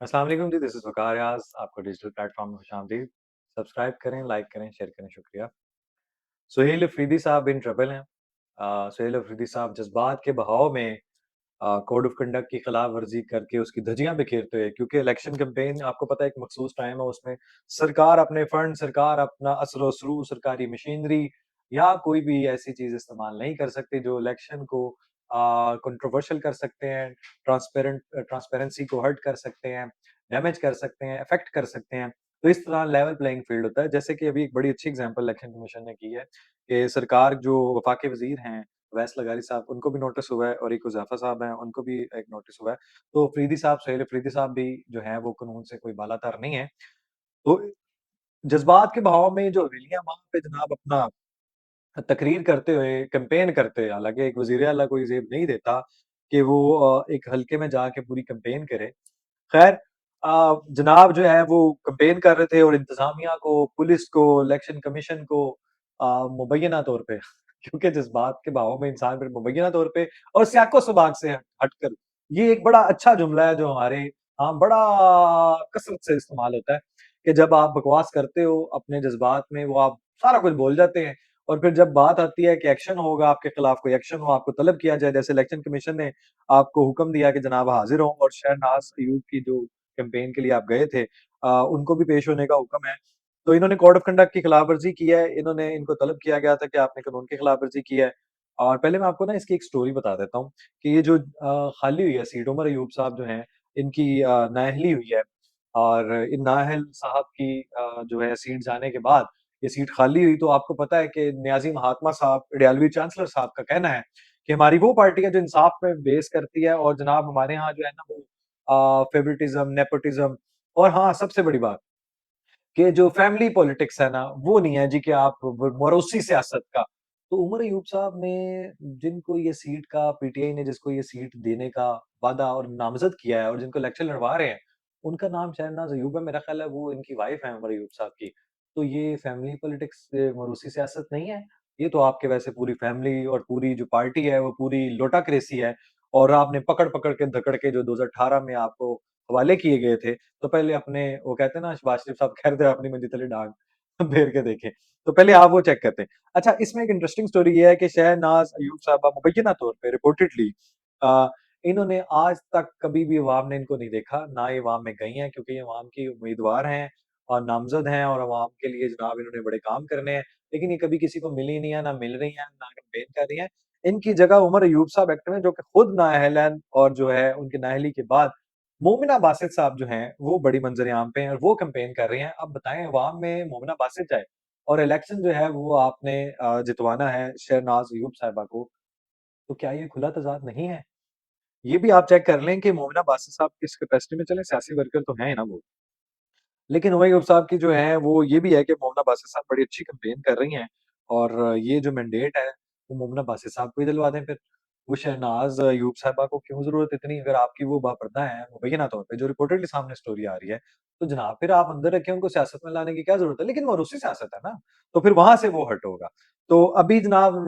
अस्सलाम वालेकुम जी, this is वक़ार रियाज़, आपको डिजिटल प्लेटफ़ॉर्म में खुशामदीद। सब्सक्राइब करें, लाइक करें, शेयर करें, शुक्रिया। सुहेल अफ़रीदी साहब इन ट्रबल हैं। सुहेल अफ़रीदी साहब जज़्बात के बहाव में कोड ऑफ़ कंडक्ट की ख़िलाफ़ वर्ज़ी करके उसकी धज्जियाँ बिखेरते हुए, क्योंकि इलेक्शन कैंपेन आपको पता है एक मख़सूस टाइम है, उसमें सरकार अपने फंड, सरकार अपना असर-ओ-सरू, सरकारी मशीनरी या कोई भी ऐसी चीज़ इस्तेमाल नहीं कर सकती जो इलेक्शन को कंट्रोवर्शियल कर सकते हैं, ट्रांसपेरेंसी को हर्ट कर सकते हैं, डैमेज कर सकते हैं, अफ़ेक्ट कर सकते हैं। तो इस तरह लेवल प्लेइंग फ़ील्ड होता है। जैसे कि अभी एक बड़ी अच्छी एग्ज़ाम्पल इलेक्शन कमीशन ने की है कि सरकार जो वफ़ाकी वज़ीर हैं अवैस लगारी साहब, उनको भी नोटिस हुआ है और एक हुज़ैफ़ा साहब हैं, उनको भी एक नोटिस हुआ है। तो अफ़रीदी साहब, सुहेल अफ़रीदी साहब भी जो हैं, वो कानून से कोई बालातर नहीं है। तो जज़्बात के बहाव में जो रैलियाँ वहाँ पे जनाब अपना तकरीर करते हुए, कैंपेन करते हुए, हालाँकि एक वज़ीर आला कोई ज़ेब नहीं देता कि वो एक हल्के में जाके पूरी कैंपेन करे। ख़ैर जनाब जो है वो कैंपेन कर रहे थे और इंतज़ामिया को, पुलिस को, इलेक्शन कमीशन को मुबैय्यना तौर पे क्योंकि जज़्बात के बहाव में इंसान फिर मुबैय्यना तौर पे और सियाक़ो-सबाक़ से हटकर ये एक बड़ा अच्छा जुमला है जो हमारे बड़ा कसरत से इस्तेमाल होता है कि जब आप बकवास करते हो अपने जज़्बात में वो आप सारा कुछ बोल जाते हैं और फिर जब बात आती है कि एक्शन होगा आपके खिलाफ कोई एक्शन हो, आपको तलब किया जाए, जैसे इलेक्शन कमीशन ने आपको हुक्म दिया कि जनाब हाज़िर हों और शहनाज़ अयूब की जो कैंपेन के लिए आप गए थे उनको भी पेश होने का हुक्म है। तो इन्होंने कोड ऑफ कंडक्ट की खिलाफवर्ज़ी की है, इन्होंने इनको तलब किया गया था कि आपने कानून की खिलाफवर्ज़ी की है। और पहले मैं आपको ना इसकी एक स्टोरी बता देता हूँ कि ये जो खाली हुई है सीट, उमर अयूब साहब जो हैं, इनकी नाअहली हुई है और इन नाअहल साहब की जो है सीट जाने के बाद ये सीट खाली हुई, तो आपको पता है कि नियाज़ी महात्मा साहब, इडियालवी चांसलर साहब का कहना है कि हमारी वो पार्टी है जो इंसाफ पे बेस करती है और जनाब हमारे यहाँ जो है ना वो फ़ेवरेटिज़्म, नेपोटिज़्म और हाँ, सबसे बड़ी बात कि जो फैमिली पॉलिटिक्स है ना, वो नहीं है जी कि आप व मोरोसी सियासत का। तो उमर अयूब साहब ने जिनको ये सीट का पीटीआई ने जिसको ये सीट देने का वादा और नामज़द किया है और जिनको इलेक्शन लड़वा रहे हैं, उनका नाम शहनाज़ अयूब है, मेरा ख़्याल है वो इनकी वाइफ़ हैं उमर अयूब साहब की। तो ये फैमिली पॉलिटिक्स मोरूसी सियासत नहीं है, ये तो आपके वैसे पूरी फैमिली और पूरी जो पार्टी है, वो पूरी लोटाक्रेसी है और आपने पकड़-पकड़ के, धकड़ के जो 2018 में आपको हवाले किए गए थे, तो पहले अपने वो कहते हैं ना शहबाज शरीफ साहब कह रहे थे अपनी मंजी तले डाँग फेर के देखें। तो पहले आप वो चेक करते हैं। अच्छा इसमें एक इंटरेस्टिंग स्टोरी ये है कि शहनाज़ अयूब साहबा मुबैय्यना तौर पे रिपोर्टेडली अ, इन्होंने आज तक कभी भी अवाम ने इनको नहीं देखा, ना ये अवाम में गई हैं क्योंकि ये अवाम की उम्मीदवार हैं और नामज़द हैं और अवाम के लिए जनाब इन्होंने बड़े काम करने हैं। लेकिन ये कभी किसी को मिली नहीं है, ना मिल रही हैं, ना कैंपेन कर रही हैं। इनकी जगह उमर अयूब साहब एक्टिव हैं जो कि खुद नाअहल हैं और जो है उनकी नाअहली के बाद मोमिना बासित साहब जो हैं, वो बड़ी मंज़र-ए-आम पे हैं और वो कैंपेन कर रही हैं। अब बताएँ अवाम में मोमिना बासित जाए और इलेक्शन जो है वो आपने जितवाना है शहनाज़ अयूब साहिबा को, तो क्या ये खुला तज़ाद नहीं है? ये भी आप चेक कर लें कि मोमिना बासित साहब किस कैपेसिटी में चले सियासी वर्कर तो हैं ही ना वो। लेकिन हुमायूँ अयूब साहब की जो है वो ये भी है कि मोमिना बासित साहब बड़ी अच्छी कैंपेन कर रही हैं और ये जो मैंडेट है, वो मोमिना बासित साहब को ही दिलवा दें फिर। वो शहनाज़ अयूब साहिबा को क्यों ज़रूरत इतनी अगर आपकी वो बापर्दा हैं, मुबैय्यना तौर पे जो रिपोर्टेडली सामने स्टोरी आ रही है, तो जनाब फिर आप अंदर रखें, उनको सियासत में लाने की क्या ज़रूरत है? लेकिन मोरूसी सियासत है ना, तो फिर वहाँ से वो हर्ट होगा। तो अभी जनाब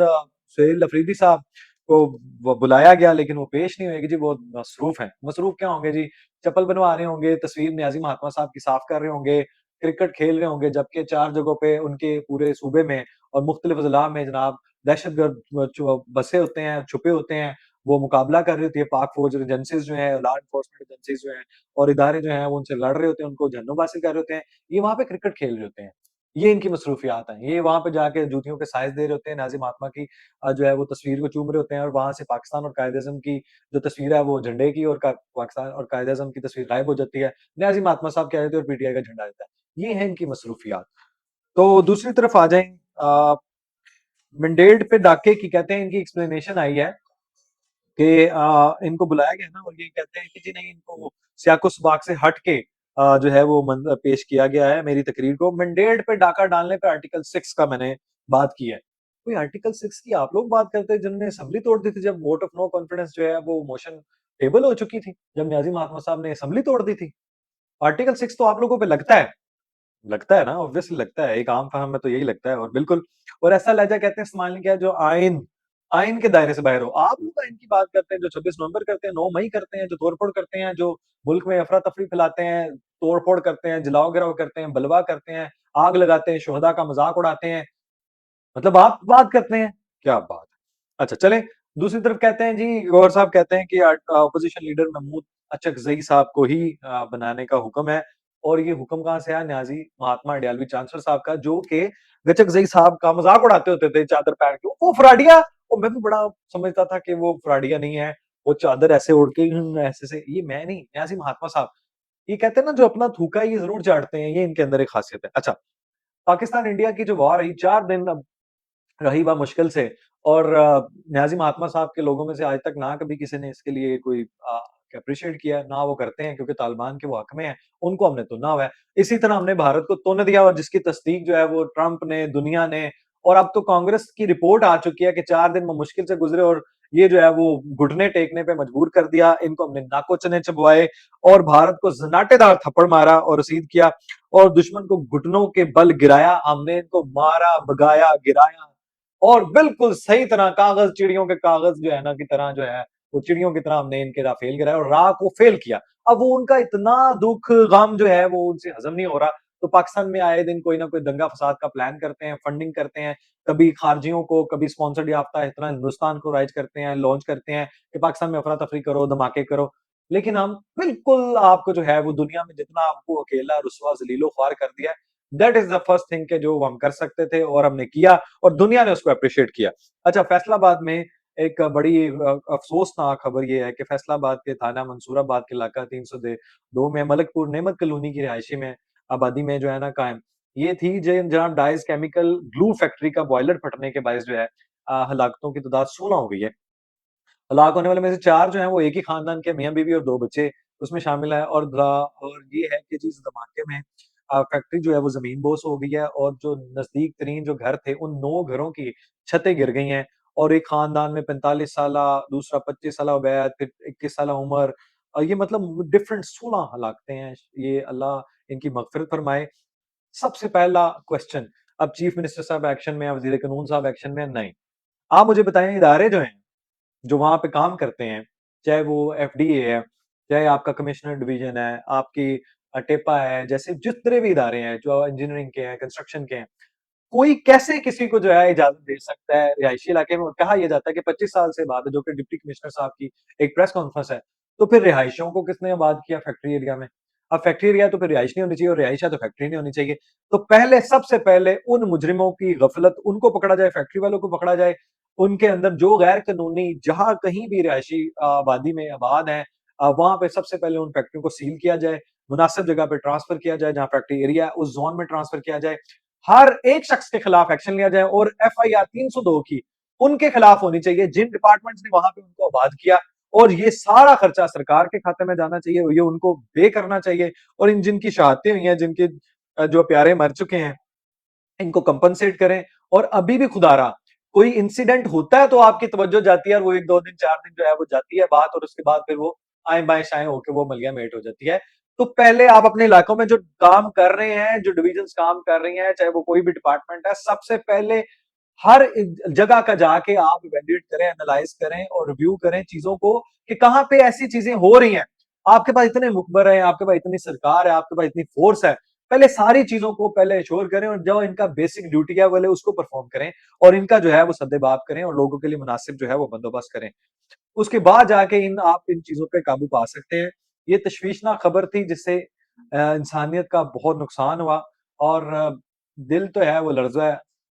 सुहेल अफरीदी साहब को बुलाया गया लेकिन वो पेश नहीं हुए कि जी वो मसरूफ़ हैं। मसरूफ़ क्या होंगे जी? चप्पल बनवा रहे होंगे, तस्वीर नियाज़ी महात्मा साहब की साफ कर रहे होंगे, क्रिकेट खेल रहे होंगे, जबकि 4 जगहों पे उनके पूरे सूबे में और मुख्तलिफ अज़ला में जनाब दहशतगर्द बसे होते हैं, छुपे होते हैं, वो मुकाबला कर रही होती है पाक फ़ौज एजेंसीज़ जो हैं, लॉ एनफोर्समेंट एजेंसीज़ जो हैं और इदारे जो हैं वो उनसे लड़ रहे होते हैं, उनको जहन्नुम हासिल कर रहे होते हैं। ये वहाँ पे क्रिकेट खेल रहे होते हैं। ये इनकी मसरूफियात हैं। ये वहाँ पे जाके जूतियों के साइज़ दे रहे होते हैं, नाज़िम महात्मा की जो है वो तस्वीर को चूम रहे होते हैं और वहाँ से पाकिस्तान और कायद-ए-आज़म की जो तस्वीर है वो झंडे की और पाकिस्तान और कायद-ए-आज़म की तस्वीर गायब हो जाती है। नाज़िम महात्मा साहब कह रहे थे और पीटीआई का झंडा रहता है। ये है इनकी मसरूफियात। तो दूसरी तरफ आ जाएँ मैंडेट पे डाके की कहते हैं इनकी एक्सप्लेनेशन आई है कि इनको बुलाया गया ना और ये कहते हैं कि जी नहीं इनको सियाको-सबाक से हट के जो है वो पेश किया गया है मेरी तकरीर को। मैंडेट पे डाका डालने पे आर्टिकल 6 का मैंने बात की है। कोई आर्टिकल 6 की आप लोग बात करते हैं जिन्होंने असेंबली तोड़ दी थी जब वोट ऑफ नो कॉन्फिडेंस जो है वो मोशन टेबल हो चुकी थी, जब नियाज़ी महात्मा साहब ने असेंबली तोड़ दी थी। आर्टिकल 6 तो आप लोगों पे लगता है ना ऑब्वियसली लगता है। एक आम फ़हम में तो यही लगता है और बिल्कुल और ऐसा लहज़ा कहते हैं इस्तेमाल नहीं किया जो आइन आइन के दायरे से बाहर हो। आप लोग आइन की बात करते हैं, जो 26 नवंबर करते हैं, 9 मई करते हैं, जो तोड़-फोड़ करते हैं, जो मुल्क में अफरा-तफरी फैलाते हैं, तोड़-फोड़ करते हैं, जलाओ-गिराओ करते हैं, बलवा करते हैं, आग लगाते हैं, शुहदा का मज़ाक उड़ाते हैं। मतलब आप बात करते हैं, क्या बात है। अच्छा चलें, दूसरी तरफ कहते हैं जी गौहर साहब कहते हैं कि ऑपोज़िशन लीडर महमूद अचकज़ई साहब को ही बनाने का हुक्म है और ये हुक्म कहाँ से आया? न्याज़ी महात्मा अडयालवी चांसलर साहब का, जो कि गचकज़ई साहब का मज़ाक उड़ाते होते थे चादर पहन के। वो फ्राडिया, और मैं भी बड़ा समझता था कि वो फ्राडिया नहीं है, वो चादर ऐसे ओढ़ के ऐसे से, ये मैं नहीं, न्याज़ी महात्मा साहब। ये कहते हैं ना, जो अपना थूका ये ज़रूर चाटते हैं, ये इनके अंदर एक ख़ासियत है। अच्छा, पाकिस्तान इंडिया की जो वॉर रही 4 दिन रही बा मुश्किल से, और न्याज़ी महात्मा साहब के लोगों में से आज तक ना कभी किसी ने इसके लिए कोई एप्रिशिएट किया, ना वो करते हैं, क्योंकि तालिबान के वो हक में हैं, उनको हमने तुना हुआ है। इसी तरह हमने भारत को तुन दिया, और जिसकी तस्दीक जो है वो ट्रंप ने, दुनिया ने, और अब तो कांग्रेस की रिपोर्ट आ चुकी है कि 4 दिन वो मुश्किल से गुज़रे और ये जो है वो घुटने टेकने पे मजबूर कर दिया। इनको हमने नाको-चने चबवाए और भारत को ज़नाटेदार थप्पड़ मारा और रसीद किया, और दुश्मन को घुटनों के बल गिराया। हमने इनको मारा, भगाया, गिराया, और बिल्कुल सही तरह कागज, चिड़ियों के कागज जो है ना की तरह जो है, वो चिड़ियों की तरह हमने इनके राफेल गिराए और राह को फेल किया। अब वो उनका इतना दुःख, गम जो है वो उनसे हज़म नहीं हो रहा, तो पाकिस्तान में आए दिन कोई ना कोई दंगा-फ़साद का प्लान करते हैं, फंडिंग करते हैं, कभी खारजियों को, कभी स्पॉन्सर्ड याफ्ता इस तरह हिंदुस्तान को राइज़ करते हैं, लॉन्च करते हैं कि पाकिस्तान में अफ़रा-तफ़री करो, धमाके करो। लेकिन हम बिल्कुल आपको जो है वो दुनिया में जितना आपको अकेला, रुसवा, ज़लीलो-ख़्वार कर दिया है, that is the first thing के जो हम कर सकते थे और हमने किया, और दुनिया ने उसको एप्रिशिएट किया। अच्छा, फैसलाबाद में एक बड़ी अफ़सोसनाक खबर ये है कि फैसलाबाद के थाना मंसूराबाद के इलाका 302 में मलकपुर नेमत कॉलोनी की रिहायशी में आबादी में जो है ना कायम, ये थी जहाँ डाइज़ केमिकल ग्लू फैक्ट्री का बॉयलर फटने के बायस जो है हलाकतों की तादाद 16 हो गई है। हलाक होने वाले में से 4 जो हैं वो एक ही खानदान के मियाँ-बीवी और 2 बच्चे उसमें शामिल हैं, और ये है कि जी इस धमाके में फैक्ट्री जो है वो ज़मीन-बोस हो गई है, और जो नज़दीक तरीन जो घर थे, उन 9 घरों की छतें गिर गई हैं, और एक खानदान में 45 साला, दूसरा 25 साला उबैद, फिर 21 साला उमर, ये मतलब डिफरेंट 16 हलाकतें हैं। ये अल्लाह इनकी मग़फ़िरत फ़रमाए। सबसे पहला क्वेश्चन, अब चीफ मिनिस्टर साहब एक्शन में हैं, वज़ीर कानून साहब एक्शन में हैं? नहीं। आप मुझे बताएँ, इदारे जो हैं जो वहाँ पे काम करते हैं, चाहे वो एफडीए है, चाहे आपका कमिश्नर डिवीज़न है, आपकी टेपा है, जैसे जितने भी इदारे हैं, जो इंजीनियरिंग के हैं, कंस्ट्रक्शन के हैं, कोई कैसे किसी को जो है इजाज़त दे सकता है रिहायशी इलाके में? और कहा ये जाता है कि 25 साल से बाद, जो कि डिप्टी कमिश्नर साहब की एक प्रेस कॉन्फ्रेंस है, तो फिर रिहायशियों को किसने आबाद किया फैक्ट्री एरिया में? अब फैक्ट्री एरिया है तो फिर रिहाइश नहीं होनी चाहिए, और रिहाइश है तो फैक्ट्री नहीं होनी चाहिए। तो पहले, सबसे पहले उन मुजरिमों की गफ़लत, उनको पकड़ा जाए, फैक्ट्री वालों को पकड़ा जाए, उनके अंदर जो गैर कानूनी जहाँ कहीं भी रिहायशी आबादी में आबाद हैं, वहाँ पे सबसे पहले उन फैक्ट्रियों को सील किया जाए, मुनासिब जगह पे ट्रांसफ़र किया जाए, जहाँ फैक्ट्री एरिया है उस ज़ोन में ट्रांसफ़र किया जाए। हर एक शख्स के खिलाफ एक्शन लिया जाए, और एफआईआर 302 की उनके खिलाफ होनी चाहिए जिन डिपार्टमेंट्स ने वहाँ पे उनको आबाद किया, और ये सारा खर्चा सरकार के खाते में जाना चाहिए, ये उनको पे करना चाहिए, और इन जिनकी शहादतें हुई हैं, जिनके जो प्यारे मर चुके हैं, इनको कंपनसेट करें। और अभी भी खुदारा कोई इंसिडेंट होता है तो आपकी तवज्जो जाती है, और वो 1-2 दिन 4 दिन जो है वो जाती है बात, और उसके बाद फिर वो आएँ-बाएँ-शाएँ होके वो मलिया मेट हो जाती है। तो पहले आप अपने इलाकों में जो काम कर रहे हैं, जो डिविजन्स काम कर रही हैं, चाहे वो कोई भी डिपार्टमेंट है, सबसे पहले हर जगह का जाके आप इवैल्यूएट करें, एनालाइज़ करें और रिव्यू करें चीज़ों को कि कहाँ पे ऐसी चीज़ें हो रही हैं। आपके पास इतने मुखबर हैं, आपके पास इतनी सरकार है, आपके पास इतनी फ़ोर्स है, पहले सारी चीज़ों को पहले एश्योर करें, और जो इनका बेसिक ड्यूटी है पहले उसको परफ़ॉर्म करें, और इनका जो है वो सद्देबाप करें, और लोगों के लिए मुनासिब जो है वो बंदोबस्त करें। उसके बाद जाके आप इन चीज़ों पे काबू पा सकते हैं। ये तशवीशनाक खबर थी, जिससे इंसानियत का बहुत नुकसान हुआ, और दिल तो है वो लर्ज़ा है।